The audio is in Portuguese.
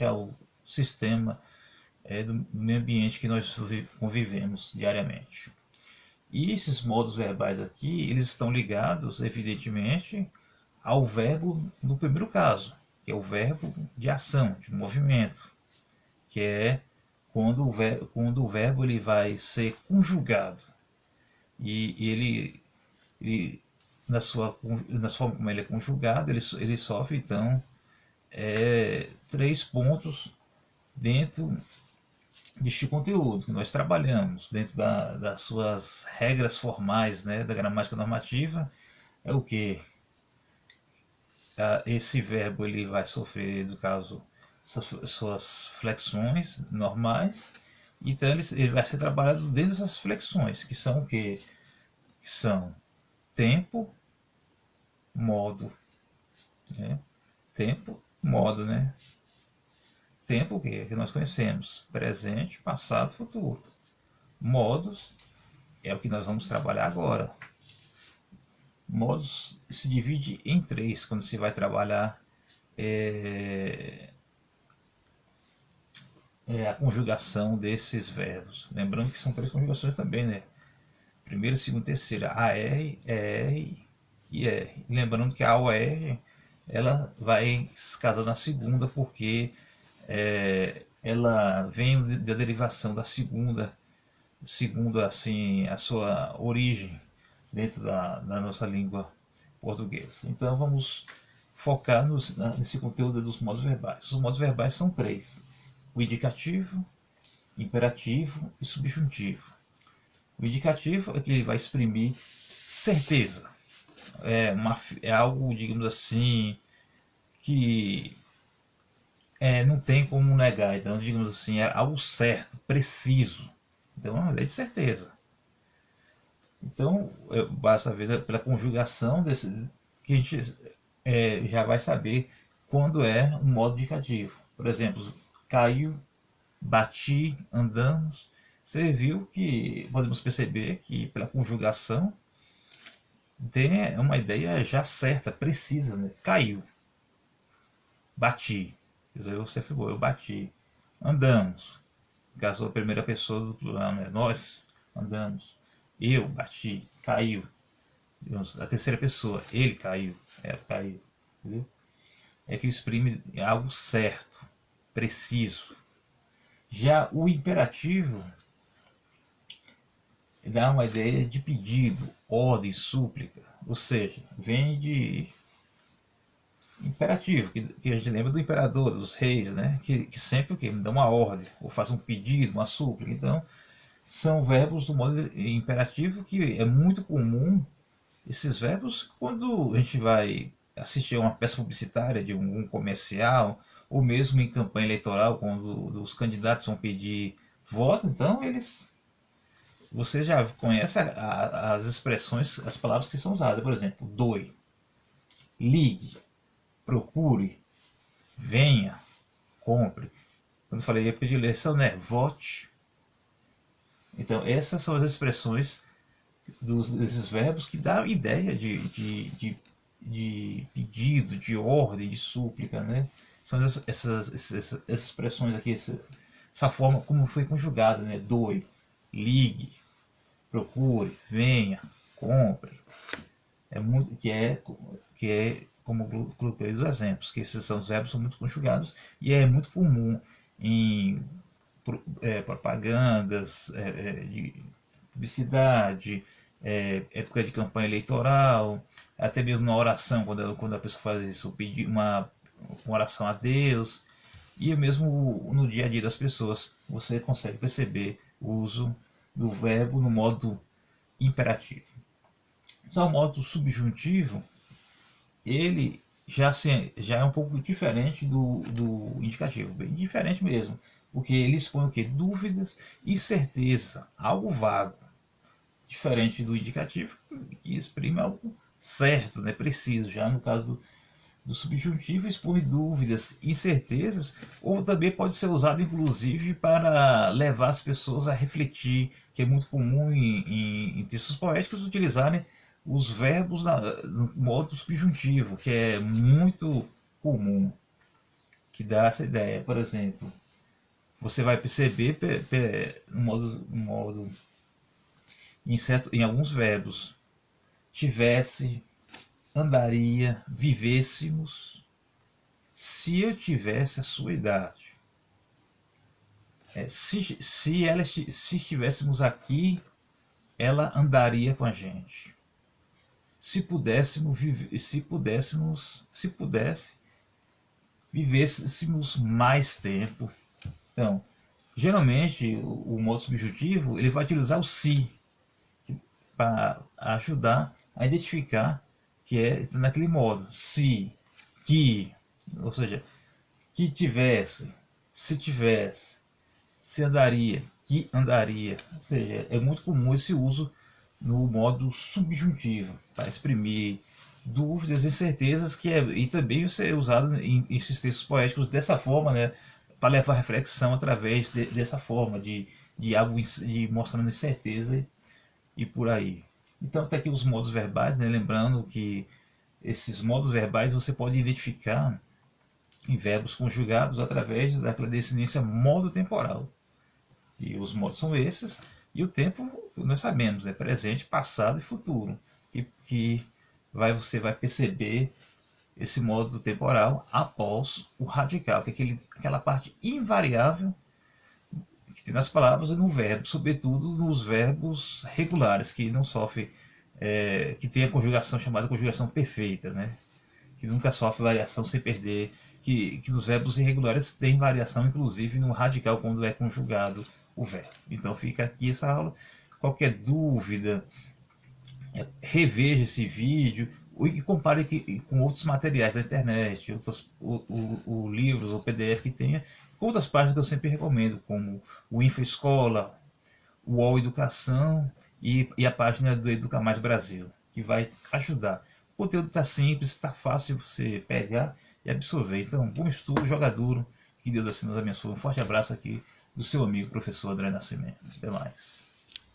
parte ao sistema do meio ambiente que nós convivemos diariamente. E esses modos verbais aqui, eles estão ligados, evidentemente, ao verbo no primeiro caso, que é o verbo de ação, de movimento, que é quando o verbo ele vai ser conjugado. E ele na forma como ele é conjugado, ele sofre então três pontos dentro deste conteúdo que nós trabalhamos, dentro das suas regras formais, né, da gramática normativa. É o que? Esse verbo ele vai sofrer, no caso, suas flexões normais. Então ele vai ser trabalhado dentro dessas flexões, que são o que? Que são tempo, modo, né? Tempo, modo, né? Tempo o que nós conhecemos? Presente, passado, futuro. Modos é o que nós vamos trabalhar agora. Modos se divide em três quando se vai trabalhar a conjugação desses verbos. Lembrando que são três conjugações também, né? Primeira, segunda, terceira. AR, ER e R. Lembrando que a OR ela vai se casar na segunda porque ela vem da derivação da segunda, segundo assim a sua origem dentro da nossa língua portuguesa. Então vamos focar nesse conteúdo dos modos verbais. Os modos verbais são três: o indicativo, imperativo e subjuntivo. O indicativo é que ele vai exprimir certeza. É algo, digamos assim, que não tem como negar. Então, digamos assim, é algo certo, preciso. Então, é uma lei de certeza. Então, basta ver pela conjugação que a gente já vai saber quando é um modo indicativo. Por exemplo, caiu, bati, andamos. Você viu que podemos perceber que pela conjugação tem uma ideia já certa, precisa, né? Caiu, bati. Você afirmou, eu bati. Andamos. Caso a primeira pessoa do plural, né? Nós andamos. Eu bati, caiu. A terceira pessoa, ele caiu, ela caiu. Entendeu? É que exprime algo certo, preciso. Já o imperativo dá uma ideia de pedido, ordem, súplica. Ou seja, vem de imperativo, que a gente lembra do imperador, dos reis, né? Que sempre o quê? Dá uma ordem, ou faz um pedido, uma súplica. Então, são verbos do modo imperativo que é muito comum esses verbos quando a gente vai assistir a uma peça publicitária de um comercial, ou mesmo em campanha eleitoral, quando os candidatos vão pedir voto. Então, você já conhece as expressões, as palavras que são usadas. Por exemplo, doe, ligue, procure, venha, compre. Quando eu falei época de eleição, né? Vote. Então, essas são as expressões desses verbos que dão ideia de pedido, de ordem, de súplica, né? São essas expressões aqui, essa forma como foi conjugada, né? Doe, ligue, procure, venha, compre. Que é como eu coloquei os exemplos, que esses são os verbos são muito conjugados e é muito comum em propagandas de publicidade, época de campanha eleitoral, até mesmo na oração, quando a pessoa faz isso, pedir uma oração a Deus, e mesmo no dia a dia das pessoas, você consegue perceber o uso do verbo no modo imperativo. Já o modo subjuntivo, ele já é um pouco diferente do indicativo, bem diferente mesmo, porque ele expõe o que? Dúvidas e certeza, algo vago, diferente do indicativo, que exprime algo certo, né, preciso. Já no caso do subjuntivo, expõe dúvidas, incertezas, ou também pode ser usado inclusive para levar as pessoas a refletir, que é muito comum em textos poéticos utilizarem os verbos no modo subjuntivo, que é muito comum, que dá essa ideia. Por exemplo, você vai perceber em alguns verbos, tivesse, andaria, vivêssemos, se eu tivesse a sua idade. Se estivéssemos aqui, ela andaria com a gente. Se pudéssemos viver, se pudesse, vivêssemos mais tempo. Então, geralmente o modo subjuntivo ele vai utilizar o se para ajudar a identificar que é naquele modo. Se, que, ou seja, que tivesse, se tivesse, se andaria, que andaria. Ou seja, é muito comum esse uso no modo subjuntivo para exprimir dúvidas e incertezas e também ser usado em esses textos poéticos dessa forma, né, para levar a reflexão através dessa forma de algo de mostrando incerteza e por aí. Então tem aqui os modos verbais, né, lembrando que esses modos verbais você pode identificar em verbos conjugados através daquela descendência modo temporal. E os modos são esses, e o tempo nós sabemos, é presente, passado e futuro. E que você vai perceber esse modo temporal após o radical, que é aquela parte invariável que tem nas palavras e no verbo, sobretudo nos verbos regulares, que não sofrem, que tem a conjugação chamada conjugação perfeita, né? Que nunca sofre variação sem perder, que nos verbos irregulares tem variação, inclusive no radical, quando é conjugado o verbo. Então fica aqui essa aula. Qualquer dúvida, reveja esse vídeo e compare com outros materiais da internet, livros ou PDF que tenha, com outras páginas que eu sempre recomendo, como o InfoEscola, o UOL Educação e a página do Educa Mais Brasil, que vai ajudar. O conteúdo está simples, está fácil de você pegar e absorver. Então, bom estudo, joga duro, que Deus assim nos abençoe. Um forte abraço aqui do seu amigo, professor André Nascimento. Até mais.